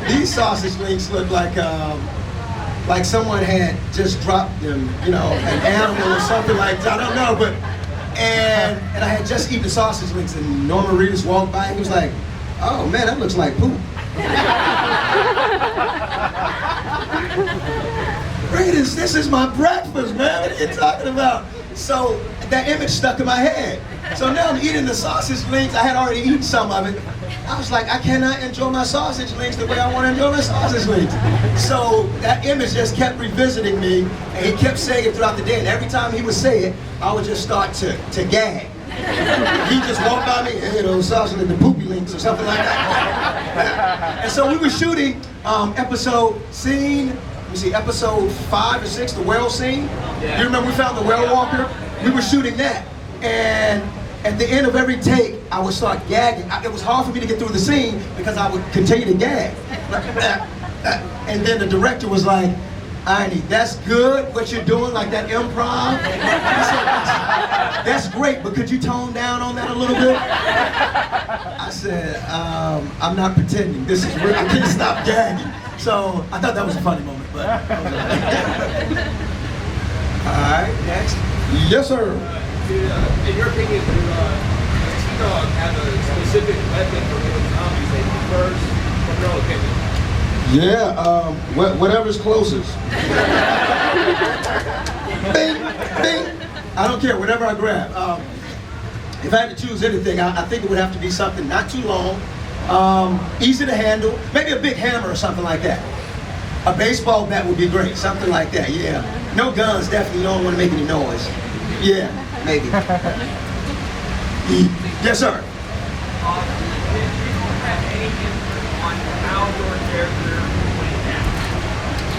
These sausage links look like someone had just dropped them, you know, an animal or something like that. I don't know, but and I had just eaten the sausage links, and Norman Reedus walked by and he was like, "Oh man, that looks like poop." Reedus, this is my breakfast, man. What are you talking about? So that image stuck in my head. So now I'm eating the sausage links. I had already eaten some of it. I was like, I cannot enjoy my sausage links the way I want to enjoy my sausage links. So that image just kept revisiting me, and he kept saying it throughout the day. And every time he would say it, I would just start to gag. He just walked by me, hey, those sausage links, the poopy links, or something like that. And so we were shooting episode 5 or 6, the whale scene. Yeah. You remember we found the whale walker? We were shooting that. And at the end of every take, I would start gagging. It was hard for me to get through the scene because I would continue to gag. And then the director was like, Arnie, that's good what you're doing, like that improv. He said, that's great, but could you tone down on that a little bit? I said, I'm not pretending. This is real. I can't stop gagging. So I thought that was a funny moment, but. All right, next. Yes, sir. In your opinion, does T-Dog have a specific method for hitting zombies that he prefers, from your own opinion? Yeah, whatever's closest. Bing, bing. I don't care, whatever I grab. If I had to choose anything, I think it would have to be something not too long, easy to handle, maybe a big hammer or something like that. A baseball bat would be great, something like that, yeah. No guns, definitely, you don't want to make any noise. Yeah, maybe. Yes, sir.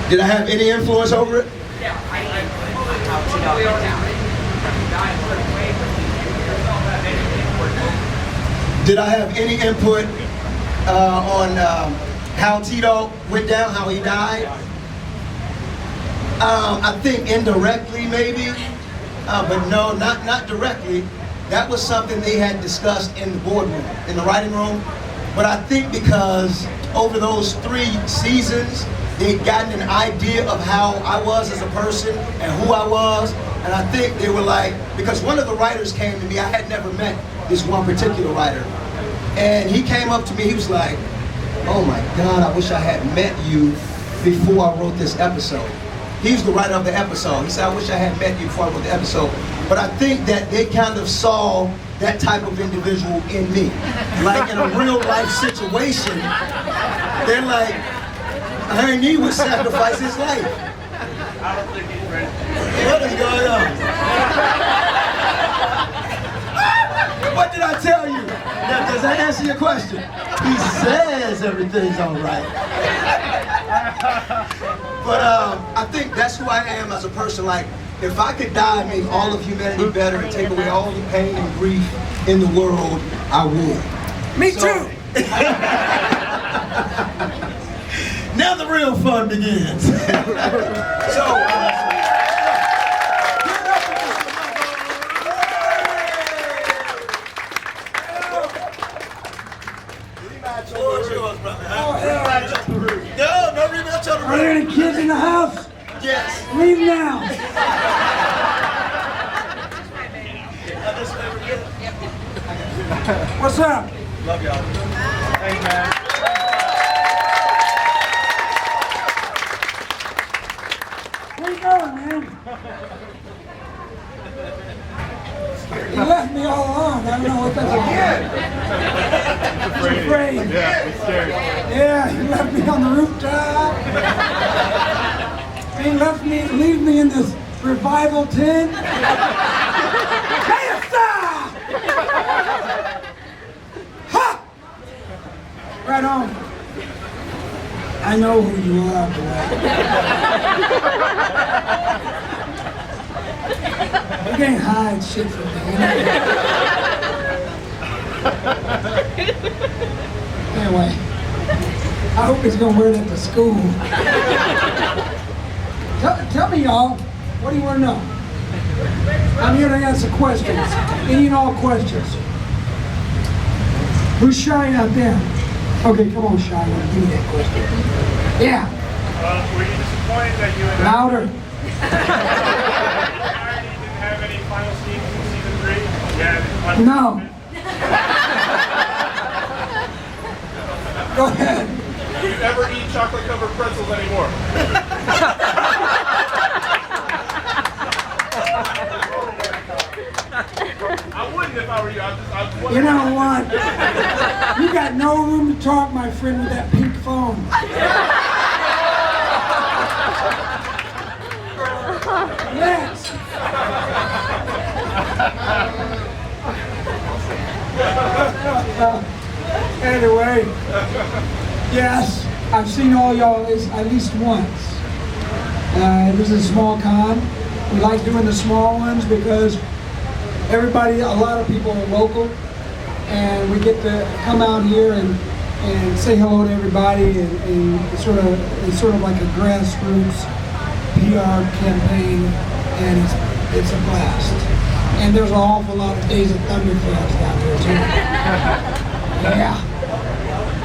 Did I have any influence over it? Yeah, Did I have any input on how Tito went down, how he died? I think indirectly, maybe. But no, not directly. That was something they had discussed in the boardroom, in the writing room. But I think because over those 3 seasons, they'd gotten an idea of how I was as a person and who I was. And I think they were like, because one of the writers came to me, I had never met this one particular writer. And he came up to me, he was like, oh my God, I wish I had met you before I wrote this episode. He's the writer of the episode. He said, I wish I had met you before I wrote the episode. But I think that they kind of saw that type of individual in me. Like in a real life situation, they're like, Ernie would sacrifice his life. I don't think he's ready. What is going on? What did I tell you? Now, does that answer your question? He says everything's all right. But I think that's who I am as a person. Like, if I could die and make all of humanity better and take away all the pain and grief in the world, I would. Me too! Now the real fun begins. No rematch on the Are there any kids in the house? Yes. Leave now. What's up? Love y'all. Thanks, man. Where you going, man? You left me all alone. I don't know what that's about. He's afraid. Yeah, he's scared. Yeah, he left me on the rooftop. He left me, leave me in this revival tent. Hey, stop! Ha! Right on. I know who you are, boy. You can't hide shit from me. Anyway, I hope he's gonna wear that to school. Tell me, y'all, what do you want to know? I'm here to answer questions. Any and all questions. Who's shy out there? Okay, come on, Shia. Give me that question. Yeah. Were you disappointed that you and Louder. didn't have any final scenes in season 3? Yeah. No. Go ahead. Do you ever eat chocolate covered pretzels anymore? I wouldn't if I were you. I was You know what? You got no room to talk, my friend, with that pink phone. Next. Anyway, yes, I've seen all y'all at least once. This is a small con. We like doing the small ones because everybody, a lot of people are local, and we get to come out here and say hello to everybody, and it's sort of like a grassroots PR campaign, and it's a blast. And there's an awful lot of Days of Thunder fans down here too. Yeah.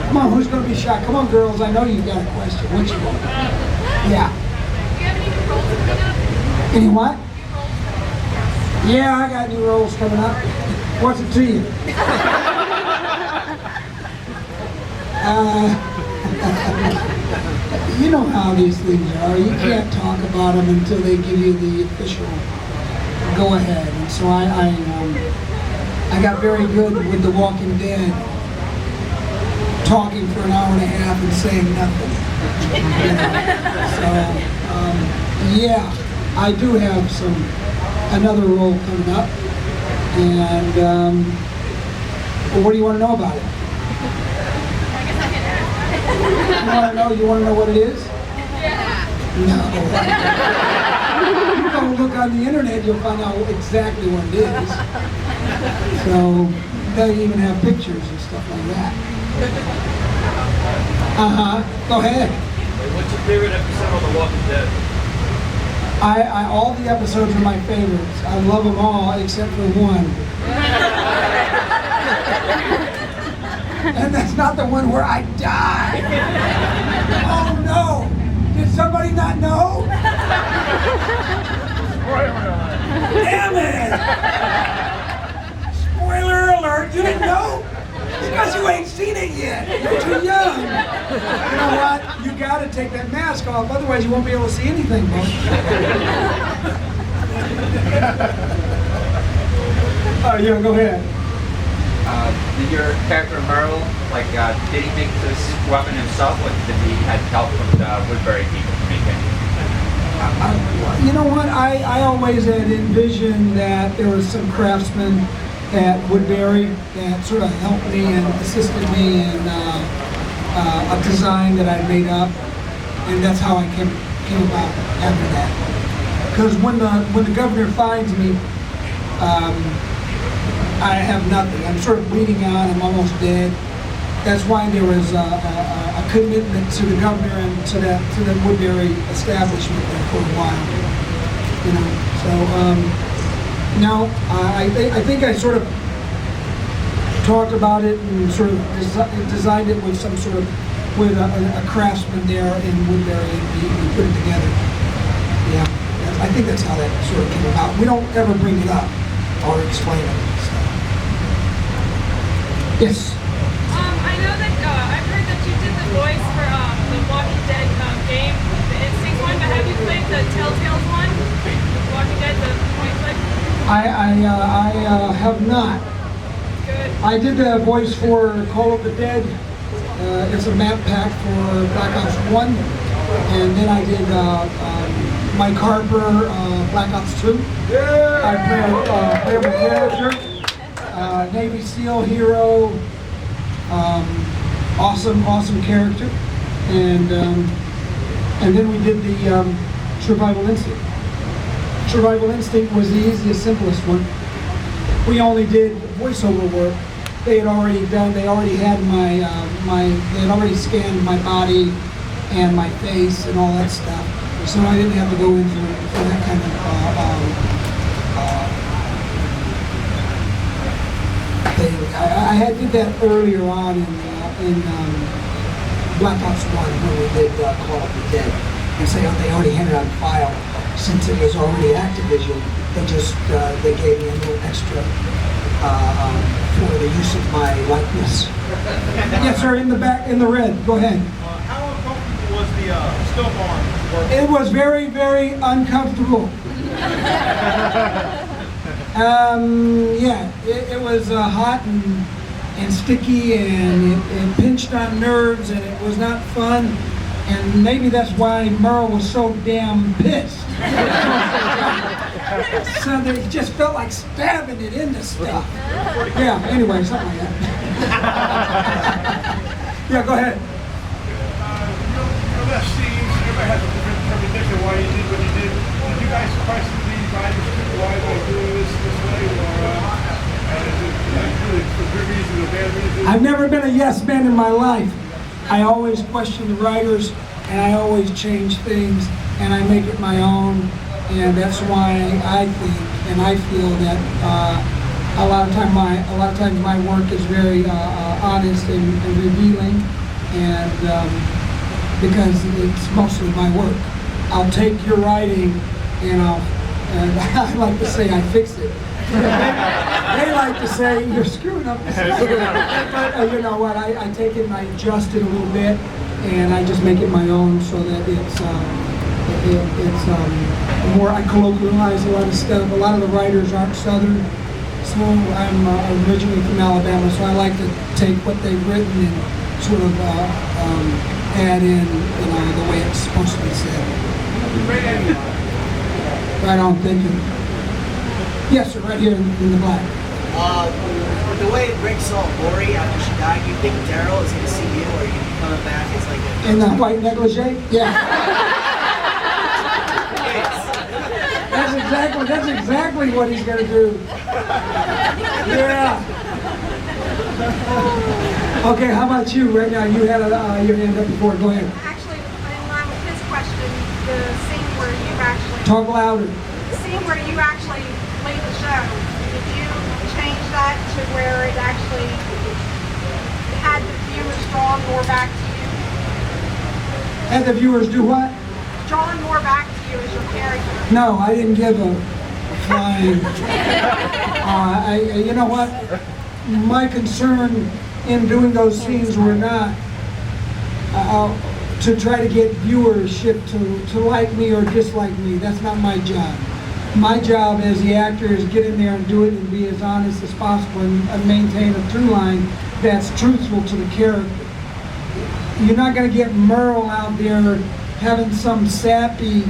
Come on, who's gonna be shot? Come on, girls. I know you've got a question. What you want? Yeah. Do you have any new roles coming up? Any what? Yeah, I got new roles coming up. What's it to you? You know how these things are. You can't talk about them until they give you the official go-ahead. And so I got very good with The Walking Dead, talking for an hour and a half and saying nothing. So, yeah, I do have another role coming up, and well, what do you want to know about it? I guess I can ask. You want to know what it is? Yeah. No. You go look on the internet, you'll find out exactly what it is. So they even have pictures and stuff like that. Go ahead. What's your favorite episode of The Walking Dead? All the episodes are my favorites. I love them all except for one. And that's not the one where I die. Oh no! Did somebody not know? Damn it! Spoiler alert! You didn't know? Because you ain't seen it yet. You're too young. You know what? You gotta take that mask off, otherwise you won't be able to see anything, bro. Oh yeah, go ahead. Did your character Myrtle, did he make this weapon himself, or did he had help from the Woodbury people to make it? You know what? I always had envisioned that there was some craftsmen at Woodbury that sort of helped me and assisted me in a design that I made up, and that's how I came about after that. Because when the governor finds me, I have nothing. I'm sort of bleeding out. I'm almost dead. That's why there was a commitment to the governor and to the Woodbury establishment there for a while. You know. So now I think I sort of talked about it and sort of designed it with with a craftsman there in Woodbury, and we put it together. Yeah. I think that's how that sort of came about. We don't ever bring it up or explain it. So. Yes. I know that I've heard that you did the voice for the Walking Dead game, the Instinct one, but have you played the Telltales one? Walking Dead, the point click? I have not. Good. I did the voice for Call of the Dead. It's a map pack for Black Ops 1. And then I did Mike Harper, Black Ops 2. I play a character, Navy SEAL hero, awesome character. And then we did the Survival Instinct. Survival Instinct was the easiest, simplest one. We only did voiceover work. They had already had they had already scanned my body and my face and all that stuff. So I didn't have to go into that kind of thing. I had did that earlier on in in Black Ops 1 when we did Call of the Dead, and say, oh, they already had it on file. Since it was already Activision, they gave me a little extra for the use of my likeness. Yes, sir, in the back, in the red. Go ahead. How uncomfortable was the still barn work? It was very, very uncomfortable. Yeah, it was hot and sticky, and it pinched on nerves, and it was not fun. And maybe that's why Myrtle was so damn pissed. So they just felt like stabbing it into stuff. Yeah, anyway, something like that. Yeah, go ahead. Your left scenes, everybody has a different interpretation why you did what you did. Did you guys questionably advise why they're doing this way, or is it really for good reason or bad reason? I've never been a yes man in my life. I always question the writers, and I always change things, and I make it my own, and that's why I think and I feel that a lot of times my work is very honest and revealing, and because it's mostly my work. I'll take your writing and I like to say I fix it. They like to say you're screwing up. But you know what? I take it and I adjust it a little bit, and I just make it my own so that it's more. I colloquialize a lot of stuff. A lot of the writers aren't Southern, so I'm originally from Alabama, so I like to take what they've written and sort of add in, the way it's supposed to be said. Right on, thank you. Yes, sir, right here in the black. With the way Rick saw Lori after she died, you think Daryl is going to see you, or are you going to be coming back as like a... In the white negligee? Yeah. That's exactly what he's going to do. Yeah. Okay, how about you? Right now, you had your hand up before. Go ahead. Actually, in line with his question, the scene where you actually... Talk louder. The scene where you actually leave the show, did you change that to where it actually had the viewers drawn more back to you? Had the viewers do what? Drawn more back to you as your character? No, I didn't give a flying. You know what? My concern in doing those scenes were not to try to get viewership to like me or dislike me. That's not my job. My job as the actor is get in there and do it and be as honest as possible and maintain a through line that's truthful to the character. You're not going to get Myrtle out there having some sappy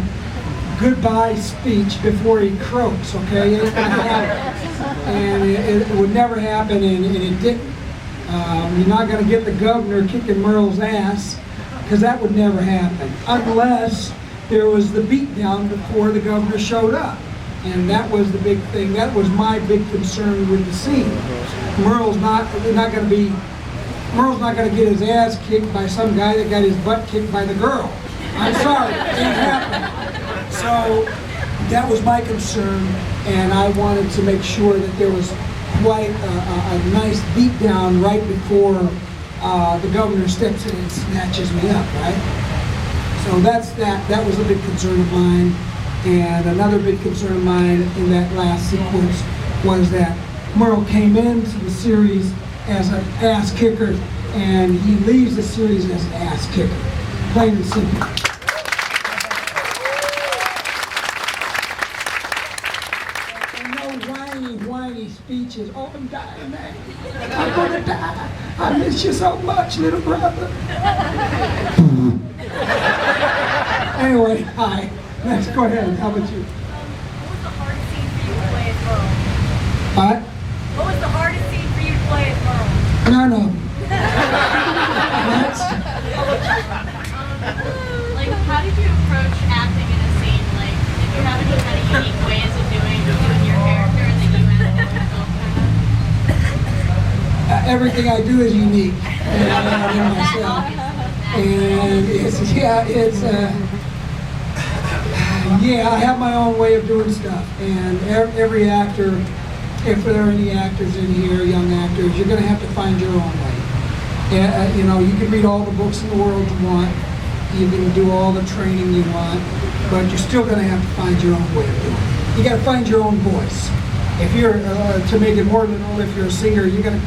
goodbye speech before he croaks, okay? It ain't going to happen. And it would never happen, and it didn't. You're not going to get the governor kicking Myrtle's ass, because that would never happen, unless there was the beatdown before the governor showed up. And that was the big thing. That was my big concern with the scene. Myrtle's not going to get his ass kicked by some guy that got his butt kicked by the girl. I'm sorry, it didn't happen. So that was my concern, and I wanted to make sure that there was quite a nice beatdown right before the governor steps in and snatches me up, right? So that was a big concern of mine. And another big concern of mine in that last sequence was that Myrtle came into the series as an ass kicker, and he leaves the series as an ass kicker. Plain and simple. And no whiny speeches. Oh, I'm dying, man. I'm gonna die. I miss you so much, little brother. Anyway, hi. Next, go ahead. How about you? What was the hardest scene for you to play as Myrtle? What? What was the hardest scene for you to play as Myrtle? None of them. Next. Like, how did you approach acting in a scene? Like, did you have any kind of unique ways of doing your character that you added to yourself? Everything I do is unique in myself. And I have my own way of doing stuff. And every actor, if there are any actors in here, young actors, you're going to have to find your own way. And, you know, you can read all the books in the world you want, you can do all the training you want, but you're still going to have to find your own way of doing it. You got to find your own voice. If you're to make it more literal, if you're a singer, you can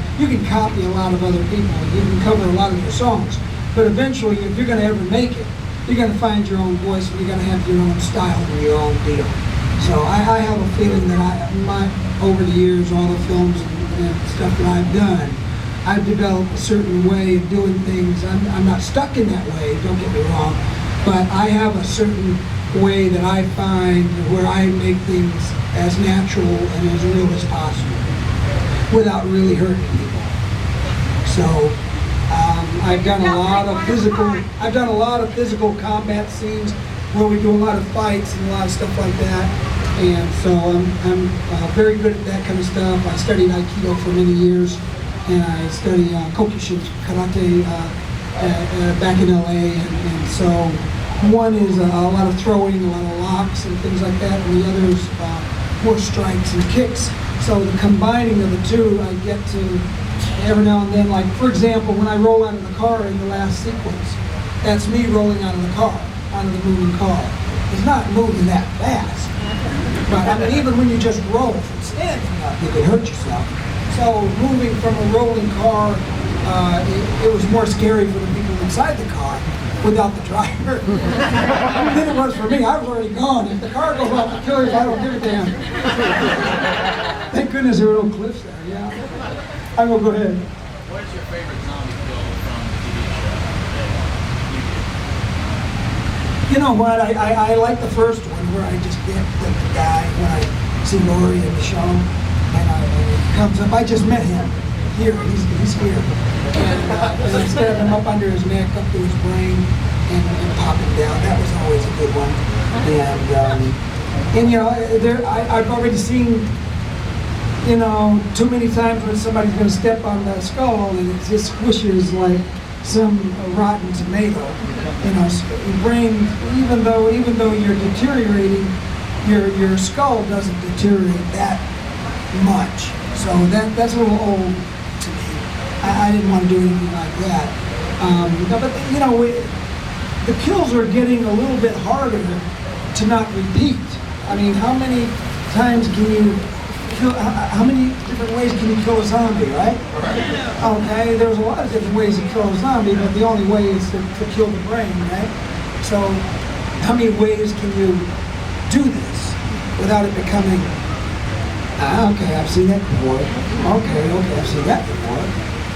copy a lot of other people. You can cover a lot of their songs, but eventually, if you're going to ever make it, you're going to find your own voice, and you're going to have your own style and your own deal. So I have a feeling that over the years, all the films and stuff that I've done, I've developed a certain way of doing things. I'm not stuck in that way, don't get me wrong, but I have a certain way that I find where I make things as natural and as real as possible without really hurting people. So I've done a lot of physical combat scenes where we do a lot of fights and a lot of stuff like that. And so I'm very good at that kind of stuff. I studied Aikido for many years, and I studied Kokushin Karate back in LA. And so one is a lot of throwing, a lot of locks and things like that, and the other is more strikes and kicks. So the combining of the two, I get to every now and then, like for example, when I roll out of the car in the last sequence, that's me rolling out of the car, out of the moving car. It's not moving that fast. But I mean, even when you just roll from standing up, you can hurt yourself. So moving from a rolling car, it was more scary for the people inside the car without the driver than it was for me. I was already gone. If the car goes off the killers, I don't give a damn. Thank goodness there were no cliffs there, yeah. I will go ahead. What is your favorite zombie film from the TV show? You know what, I like the first one where I just get the guy, when I see Laurie in the show, and he comes up, I just met him here, he's here. And I stab him up under his neck, up to his brain, and pop him down. That was always a good one. And you know, I've already seen, you know, too many times when somebody's going to step on the skull and it just squishes like some rotten tomato. You know, your brain, even though you're deteriorating, your skull doesn't deteriorate that much. So that's a little old to me. I didn't want to do anything like that. But you know, the kills are getting a little bit harder to not repeat. I mean, how many times can you kill? How many different ways can you kill a zombie, right? Okay, there's a lot of different ways to kill a zombie, but the only way is to kill the brain, right? So, how many ways can you do this without it becoming? Okay, I've seen that before. Okay, I've seen that before.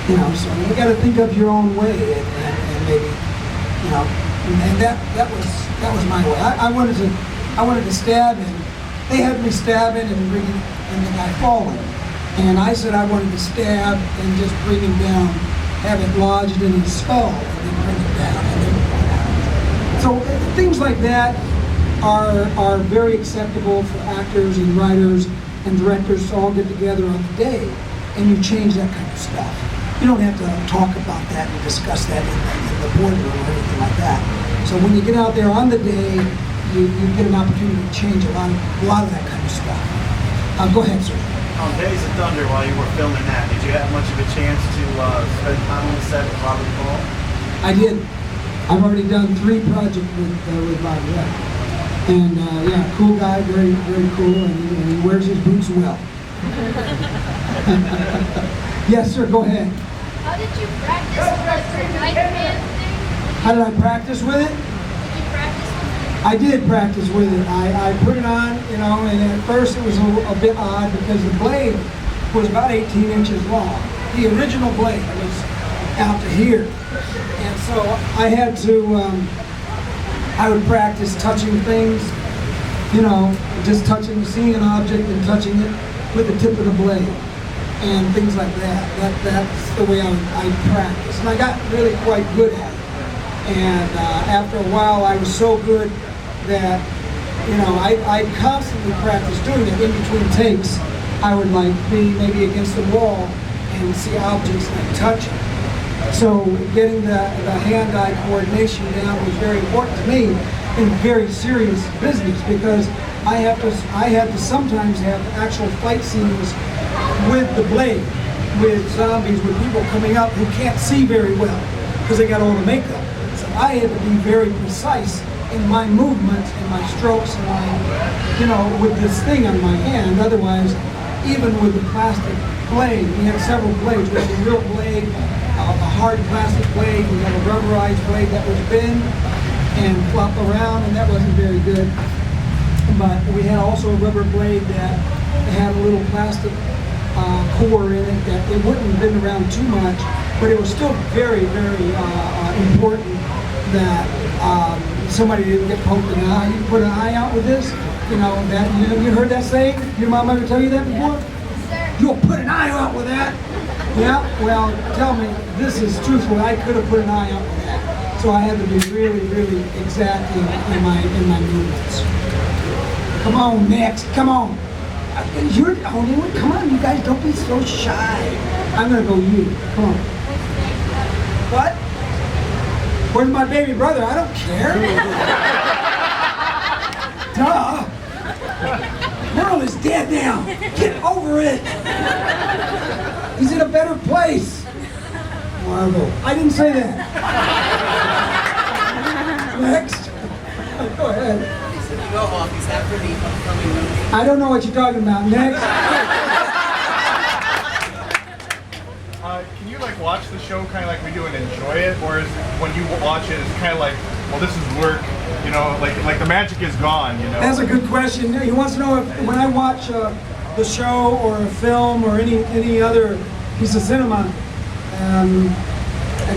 You know, so you got to think of your own way, and maybe, you know, and that was my way. I wanted to stab him. They had me stabbing and bringing and the guy falling, and I said I wanted to stab and just bring him down, have it lodged in his skull, and then bring it down, and then so things like that are very acceptable for actors and writers and directors to all get together on the day, and you change that kind of stuff. You don't have to talk about that and discuss that in the boardroom or anything like that. So when you get out there on the day, you get an opportunity to change a lot of that kind of stuff. Go ahead, sir. On Days of Thunder, while you were filming that, did you have much of a chance to spend time on the set with Robert Paul? I did. I've already done 3 projects with Bob, yeah. And yeah, cool guy, very, very cool, and he wears his boots well. Yes, sir, go ahead. How did you practice for the Nightman thing? How did I practice with it? Did you practice with it? I did practice with it. I put it on, you know, and at first it was a bit odd because the blade was about 18 inches long. The original blade was out to here. And so I had to, I would practice touching things, you know, just seeing an object and touching it with the tip of the blade and things like that. That's the way I practice. And I got really quite good at it. And after a while, I was so good that, you know, I constantly practiced doing it. In between takes, I would like be maybe against the wall and see objects and touch it. So getting the hand-eye coordination down was very important to me in very serious business because I had to sometimes have actual fight scenes with the blade with zombies with people coming up who can't see very well because they got all the makeup. So I had to be very precise in my movements and my strokes and my, with this thing on my hand. Otherwise, even with the plastic blade, we had several blades. We had a real blade, a hard plastic blade. We had a rubberized blade that was bend and flop around, and that wasn't very good. But we had also a rubber blade that had a little plastic core in it that it wouldn't bend around too much, but it was still very, very important that somebody didn't get poked in the eye. You put an eye out with this, you heard that saying? Your mom ever tell you that before? You'll put an eye out with that? Yeah, well, tell me, this is truthful. I could have put an eye out with that. So I had to be really, really exact in my movements. Come on, next, come on. You're the only one. Come on, you guys, don't be so shy. I'm gonna go you. Come on. What? Where's my baby brother? I don't care. Duh. Myrtle is dead now. Get over it. He's in a better place. Marvel. I didn't say that. Next. Go ahead. Is that for the upcoming movie? I don't know what you're talking about. Next. Can you watch the show kind of like we do and enjoy it, or is when you watch it, it's kind of like, well, this is work, like the magic is gone, That's a good question. He wants to know if when I watch the show or a film or any other piece of cinema,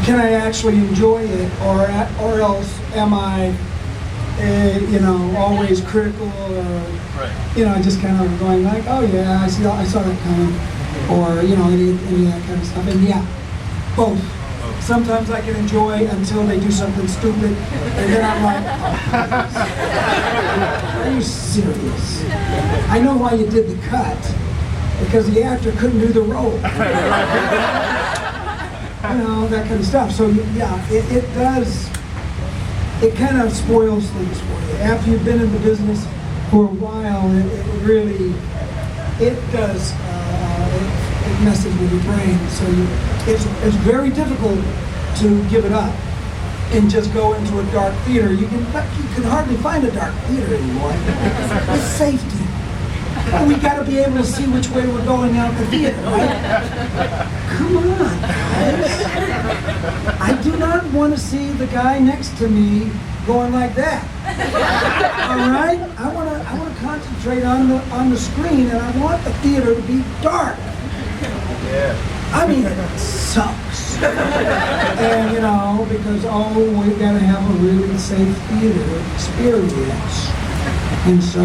can I actually enjoy it, or else am I, always critical, or just kind of going like, oh yeah, I saw that coming, or any of that kind of stuff. And yeah, both. Sometimes I can enjoy until they do something stupid, and then I'm like, oh, are you serious? I know why you did the cut, because the actor couldn't do the role. That kind of stuff. So yeah, it does. It kind of spoils things for you. After you've been in the business for a while, it really does. It messes with your brain. So it's very difficult to give it up and just go into a dark theater. You can hardly find a dark theater anymore. It's safety. We got to be able to see which way we're going out the theater, right? Come on, guys. I do not want to see the guy next to me going like that. All right? I want to concentrate on the screen, and I want the theater to be dark. Yeah. I mean, it sucks. And because we've got to have a really safe theater experience. And so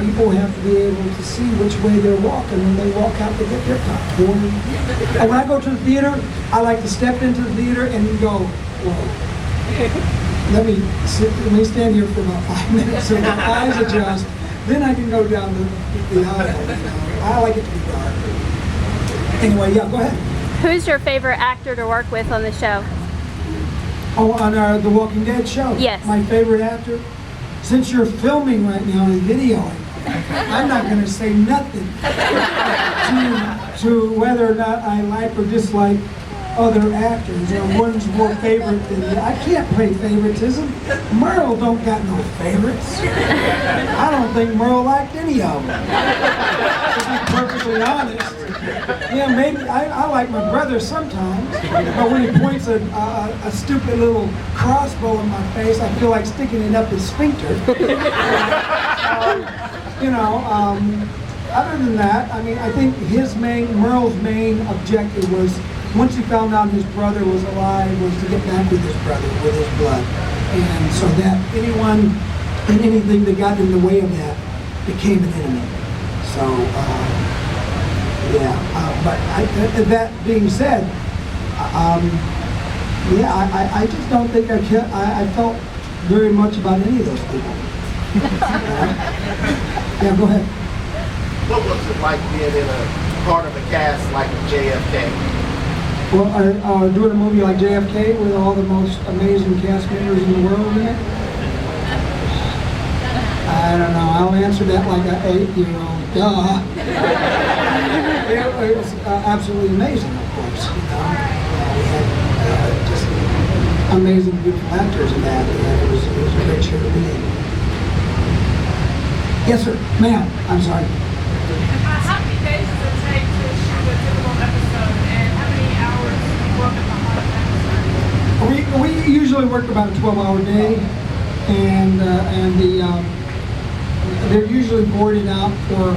people have to be able to see which way they're walking when they walk out to get their popcorn. And when I go to the theater, I like to step into the theater and go, whoa. Let me stand here for about 5 minutes so my eyes adjust. Then I can go down the aisle. I like it to be dark. Anyway, yeah, go ahead. Who's your favorite actor to work with on the show? Oh, on The Walking Dead show? Yes. My favorite actor? Since you're filming right now and videoing, I'm not going to say nothing to whether or not I like or dislike other actors. One's more favorite than the other. I can't play favoritism. Myrtle don't got no favorites. I don't think Myrtle liked any of them. To be perfectly honest. Yeah, maybe I like my brother sometimes, but when he points a stupid little crossbow in my face, I feel like sticking it up his sphincter. Other than that, I mean, I think Merle's main objective was, once he found out his brother was alive, was to get back with his brother, with his blood. And so that anyone and anything that got in the way of that became an enemy. So, but that being said, I just don't think I felt very much about any of those people. Yeah, go ahead. What was it like being in a part of a cast like JFK? Well, doing a movie like JFK with all the most amazing cast members in the world in it? I don't know. I'll answer that like an 8-year-old. Duh. It was absolutely amazing, of course. You know, we had just amazing, beautiful actors in that, and it was a great show to be in. Yes, sir, ma'am. I'm sorry. How many days does it take to shoot a typical episode, and how many hours do you work on an episode? We usually work about a 12-hour day, and they're usually boarded out for,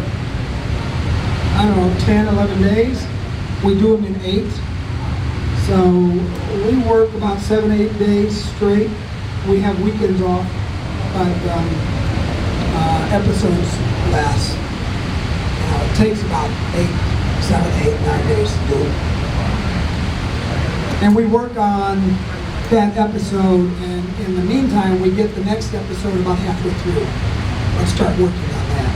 I don't know, 10, 11 days. We do them in 8. So we work about 7, 8 days straight. We have weekends off, but episodes last. It takes about 8, 7, 8, 9 days to do it. And we work on that episode, and in the meantime, we get the next episode about halfway through. Let's start working on that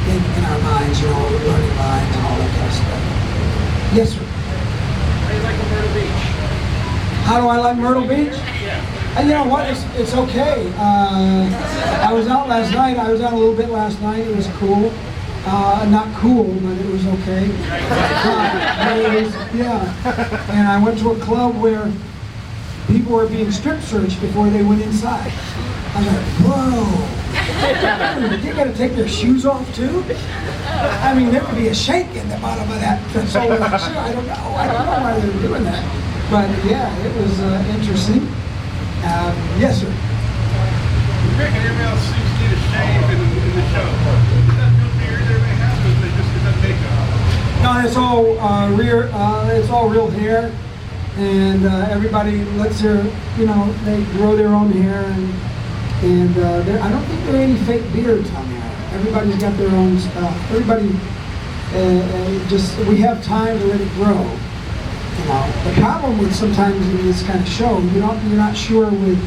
in our minds, you know, learning lines and all that kind of stuff. Yes, sir. How do you like Myrtle Beach? How do I like Myrtle Beach? Yeah. And you know what? It's okay. I was out last night. I was out a little bit last night. It was cool. Not cool, but it was okay. Yeah. And I went to a club where people were being strip searched before they went inside. I was like, whoa. You gotta take their shoes off too? I mean, there could be a shake in the bottom of that sole of the shoe. I don't know why they were doing that. But yeah, it was interesting. Yes, sir. Rick and everybody else seems to need a shave in the show. Is that real beard everybody has, or is that makeup? No, it's all real hair, and everybody lets their, you know, they grow their own hair, and I don't think there are any fake beards on there. Everybody's got their own stuff. Everybody we have time to let it grow. You know, the problem with sometimes in this kind of show, you're not sure with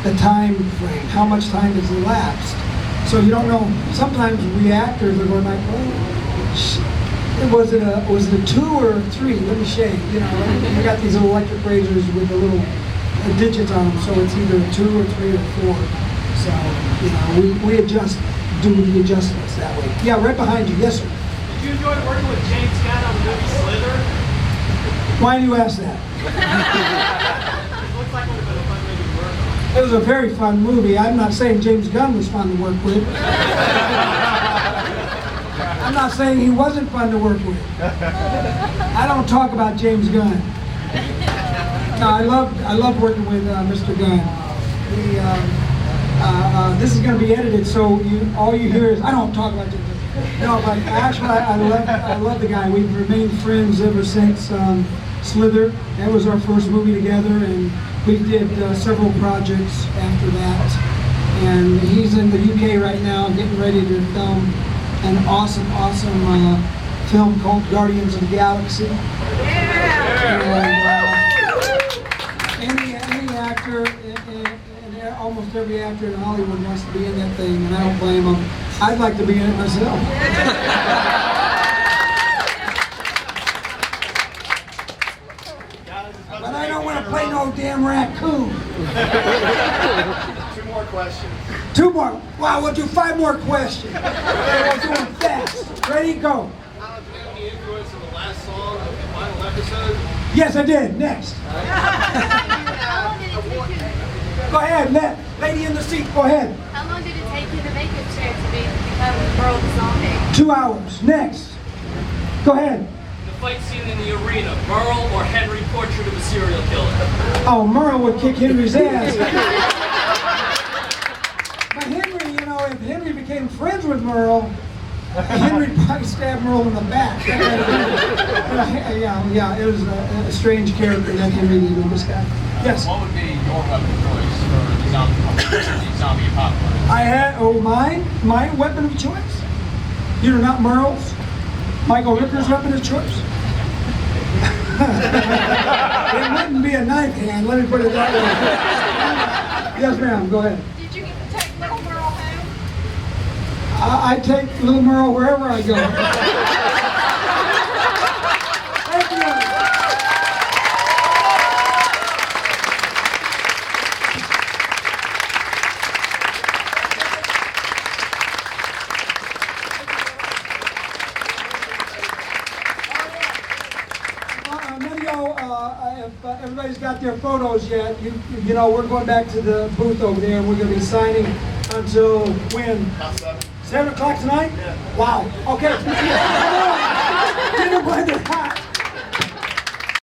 the time frame, how much time has elapsed. So you don't know. Sometimes we actors are going like, was it a 2 or a 3? Let me shave. You know, you got these little electric razors with the little digits on them, so it's either a 2 or 3 or 4. So you know, we do the adjustments that way. Yeah, right behind you. Yes, sir. Did you enjoy working with James Gunn on the movie Slither? Why do you ask that? It looks like it would have been a fun movie to work on. It was a very fun movie. I'm not saying James Gunn was fun to work with. I'm not saying he wasn't fun to work with. I don't talk about James Gunn. No, I love working with Mr. Gunn. This is going to be edited, so all you hear is I don't talk about James Gunn. No, but actually, I love the guy. We've remained friends ever since Slither. That was our first movie together, and we did several projects after that. And he's in the UK right now, getting ready to film an awesome film called Guardians of the Galaxy. And any actor, and almost every actor in Hollywood wants to be in that thing, and I don't blame them. I'd like to be in it myself. But I don't want to play no damn raccoon. 2 more questions. 2 more. Wow, we'll do 5 more questions. We'll do them fast. Ready, go. Did you have any influence in the last song of the final episode? Yes, I did. Next. How long did it take you? Go ahead, lady in the seat. Go ahead. How long did it take you to make it to become Myrtle the zombie? 2 hours. Next. Go ahead. The fight scene in the arena, Myrtle or Henry Portrait of a Serial Killer? Oh, Myrtle would kick Henry's ass. But Henry, you know, if Henry became friends with Myrtle, Henry'd probably stab Myrtle in the back. Yeah, it was a strange character that Henry did with this guy. Yes? What would be your weapon of choice for the zombie apocalypse? I had, my weapon of choice? You know, not Myrtle's? Michael Rooker's weapon of choice? It wouldn't be a knife hand, let me put it that way. Yes, ma'am, go ahead. Did you take little Myrtle home? I take little Myrtle wherever I go. Thank you. everybody's got their photos yet, you know, we're going back to the booth over there, and we're going to be signing until when? 7 o'clock tonight? Yeah. Wow. Okay.